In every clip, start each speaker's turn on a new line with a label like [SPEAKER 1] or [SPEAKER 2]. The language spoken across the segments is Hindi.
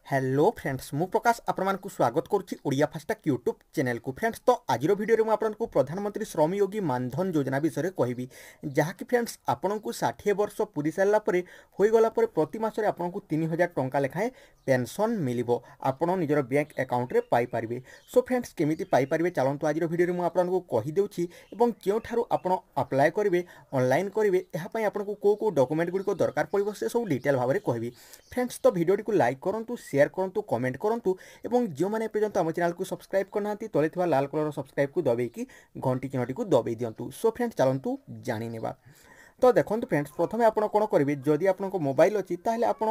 [SPEAKER 1] हेलो फ्रेंड्स मु प्रकाश आपको स्वागत करुच्ची ओडिया फास्टैग यूट्यूब चैनल को फ्रेंड्स तो आज वीडियो में आपको प्रधानमंत्री श्रम योगी मानधन योजना विषय कहबी जहाँकि फ्रेंड्स आपन को 60 वर्ष पूरी सारापर होगला प्रति मासरे आपको 3000 टंका लेखाएं पेंशन मिलिबो आपन निजर बैंक अकाउंट रे पाई परिबे। सो फ्रेंड्स केमिति पाई परिबे चलतु आज वीडियो में आपको कहि देउछि एवं केउठारु आपन अप्लाई करिवे ऑनलाइन करिवे एहा पई आपन को को डॉक्यूमेंट गुडी को दरकार पड़िबो से सब डिटेल भाव में कहबी। फ्रेंड्स तो वीडियो को लाइक करंतु शेयर करंतु कमेंट करंतु एवं जो मैंने पर्यंत आम चैनल को सब्सक्राइब करना तले थिबा लाल कलर सब्सक्राइब को दबेकी घंटी चिन्हटी को दबे दिंतु। सो फ्रेंड्स चलतु जानी नेबा। तो देखो फ्रेंड्स प्रथम आप कौन करेंगे जदि आप मोबाइल अच्छी ताहले आप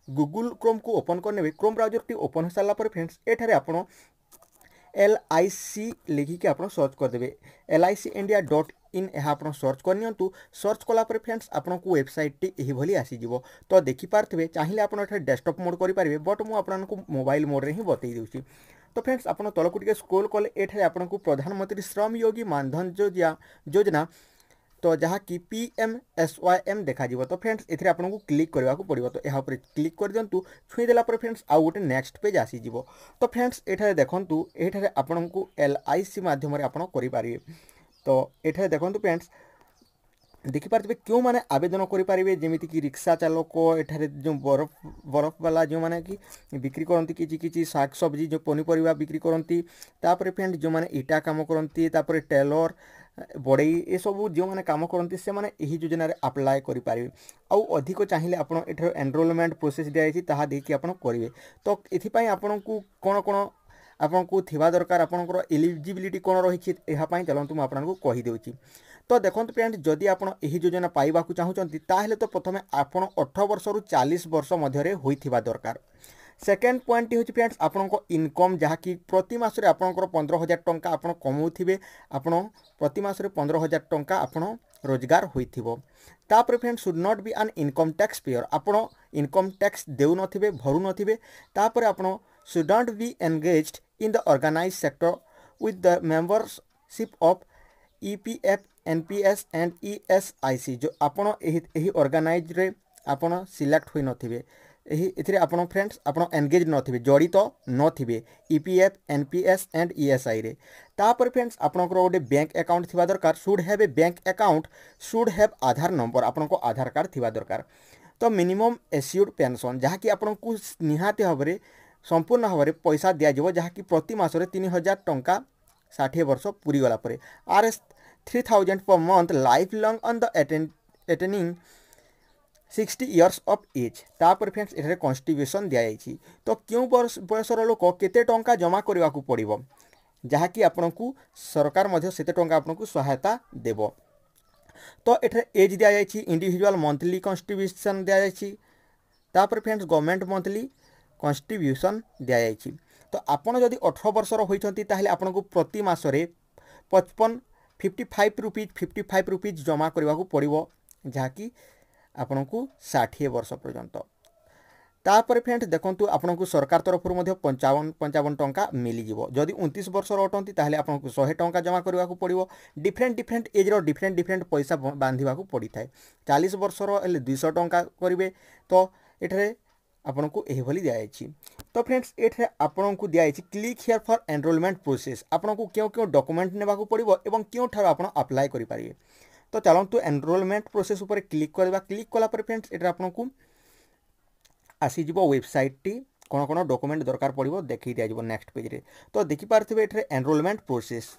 [SPEAKER 1] गूगल क्रोम को ओपन करने क्रोम ब्राउजर टी ओपन हो सारापर फ्रेंड्स एठारे आप LIC लिखिकी आप सर्च करदे LICindia.in यह आप सर्च करनी सर्च कलापर फ्रेंड्स आपको वेबसाइट टी यही भली आसीज। तो देखिपारे चाहिए आप डेस्कटॉप मोड करेंगे बट मुझे मोबाइल मोड रे ही बतई दूसरी। तो फ्रेंड्स आप तलक टे स्क्रोल कले एठारे आपको प्रधानमंत्री श्रम योगी मानधन योजना तो जहाँ कि PMSYM देखा। तो फ्रेंड्स एथिरे आपको क्लिक करने को पड़ो। तो यहाँ क्लिक कर दिंतु छुईदेला फ्रेंड्स आउ गोटे नेक्स्ट पेज आसीज। तो फ्रेंड्स एठारे देखंतु एठारे आपको LIC माध्यम आप करें। तो एठारे देखंतु फ्रेंड्स देखिपारे क्यों मैंने आवेदन करेंगे जमीती कि रिक्शा चालक एठारे जो बरफ वाला जो मैंने कि बिक्री करती किसी शाक सब्जी जो पनीपरिया बिक्री करती फ्रेंड्स जो मैंने इटा काम करती टेलर बड़ई ये सब जो मैंने कम करती से मैंने यही योजना अप्लाई करेंगे। आउ अधिक चाहिए आप एनरोलमेंट प्रोसेस दिखाई ताहा देखिए आप करेंगे। तो ये आपन को कौन कौन आपको थिबा दरकार आपंकर एलिजिबिलिटी कौन रही है चलतु मुझे आपको कहीदेची। तो देखो फ्रेंड्स जदि आप योजना पाइबा चाहूँगी ताहले तो प्रथम आप 18 वर्ष रु 40 वर्ष मध्य होइथिबा दरकार। सेकेंड पॉइंट हूँ फ्रेंड्स आपको इनकम जहाँकि प्रति मासरे आपंकर 15,000 टंका आप कमाउथिबे आपण प्रति मासरे 15,000 टंका आपण रोजगार होइथिबो। तापर friends should not be an income tax payer आपण इनकम टैक्स देउ नथिबे भरू नथिबे। तापर आपण should not be engaged in the organised sector with the membership of EPF NPS and ESIC जो आपण एही ऑर्गेनाइज रे आपण सिलेक्ट होई नथिबे एथिरे आपण फ्रेंड्स आपण एंगेज नथिबे जड़ित नथिबे EPF NPS एंड ESI रे। तापर फ्रेंड्स आपनकर गोटे बैंक अकाउंट थिबा दरकार should have a bank account should have Aadhaar number आपनको आधार कार्ड थिबा दरकार। तो मिनिमम एस्योर्ड पेंशन जहाँकि आपको निहाती भाव में संपूर्ण भाव में पैसा दिज्व जहाँकि प्रति मासरे 3,000 टंका 60 वर्ष पूरी गला RS 3,000 per month life long on the attaining 60 years of age. तापर फ्रेंड्स एठारे कॉन्स्टिट्यूशन दिखाई। तो क्यों बयसर लोक केते टंका जमा करने को पड़ो जहाँकि आपको सरकार मध्य सेते टंका आपको सहायता देव। तो एठारे एज दिखाई इंडिविजुअल मंथली कॉन्स्टिट्यूशन दिखाई। तापर फ्रेंड्स गवर्नमेंट मंथली कॉन्स्टिट्यूशन दिखाई। तो आपड़ जदि 18 वर्षर होती ताहले आपको प्रति मासरे 55 रुपीज जमा करने को पड़ो जहाँकि आपको 60 वर्ष पर्यंत। तापर फ्रेंड्स देखो आपको सरकार तरफ 55 टंका मिलଯିव। जदि 29 वर्षर अटंती ताहले आपको 100 टंका जमा करने को पड़ो। डिफरेंट एज्र डिफरेंट पैसा बांधा पड़ी था। 40 वर्षर 200 टंका करेंगे। तो ये आपको यही दिखाई। तो फ्रेंड्स ये आपको दिखाई click here for enrolment process आपको क्यों क्यों डॉक्यूमेंट नेबा को पड़ो और क्यों ठार आप अप्लाई करेंगे। तो चलतु एनरोलमेंट प्रोसेस उपर क्लिक करवा क्लिक कलापर फ्रेंड्स ये आपको आसीज वेबसाइट टी कौन कौन डॉक्यूमेंट दरकार पड़ो देखी दिज्व नेक्स्ट पेज रे। तो देखिपारे ये enrolment process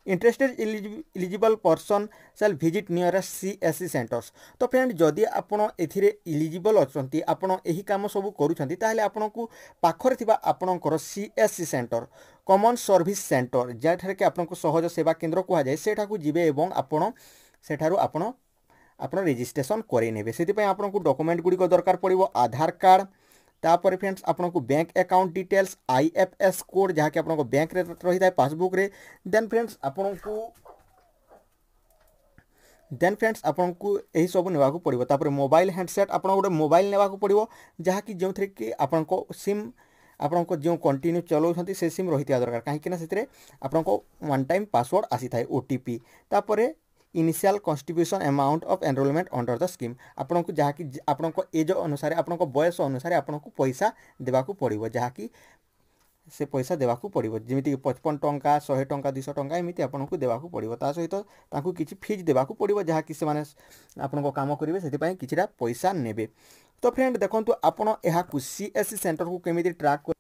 [SPEAKER 1] interested eligible person shall visit nearest CSC centres. तो फ्रेंड जदि आपड़ इलिजिबल अच्छा आपड़ यही कम सब करुँच ताहले आपको पाखरे थिबा आपणकर CSC centre common service centre जहाँ कि आपको सहज सेवा केंद्र कहुए सेठा को जीवे और आपण सेठारु आपण रेजिस्ट्रेशन करे से आपको डॉक्यूमेंट गुड़िक दरकार पड़ो आधार कार्ड। तापर फ्रेंड्स आपको bank account details IFS code जहाँकि आपको बैंक रे रही है पासबुक रे। देन फ्रेंड्स आपको यही सब नेबा को पड़ो। तापर मोबाइल हैंडसेट आप गोटे मोबाइल नेबा को पड़ो जहाँकि जो थे कि आपको सिम आपको जो कंटिन्यू चलाउछंती से सिम रही दरकार कहीं से आपको वन टाइम पासवर्ड आसी थाए OTP। तापर initial contribution amount of enrolment under the scheme आपको जहाँकि आपण एज अनुसार आपण बयस अनुसार आपको पैसा देवाक पड़ो जहाँकि से पैसा देवाक पड़ो जमीक 55 टंका 100 टंका 200 टंका एमती आपको देवाक पड़ो ता सहित किसी फीज देवाक पड़ो जहाँकि से आपण काम करेंगे से किछिटा पैसा नेबे। तो फ्रेंड देखो आपण यहाँ सीएससी सेंटर को केमी ट्रैक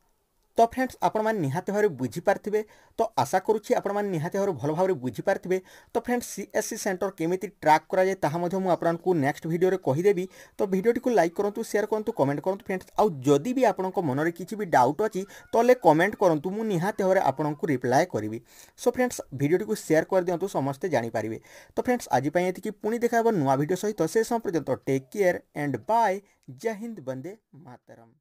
[SPEAKER 1] तो फ्रेंड्स आपण मैंने निहाती भाव बुझीपारे तो आशा करुँची आपण मैंने निहाती भाव भल भाव बुझीपारे। तो फ्रेंड्स सीएससी सेंटर केमी ट्रैक कराए ताकू नेक्स्ट वीडियो कहीदेवी। तो वीडियो को लाइक करूँ शेयर करूँ कमेंट करूँ फ्रेंड्स आउ जदि भी आपण मन में किसी भी डाउट अच्छी तो कमेंट करूँ मुझे निहाती भाव आपन को रिप्लाय करी। सो फ्रेंड्स वीडियो को शेयर कर दिंतु समस्ते जानीपारे। तो फ्रेंड्स आज ये पुणी देखा नुआ वीडियो सहित से समय पर्यंत टेक केयर एंड बाय। जय हिंद, वंदे मातरम।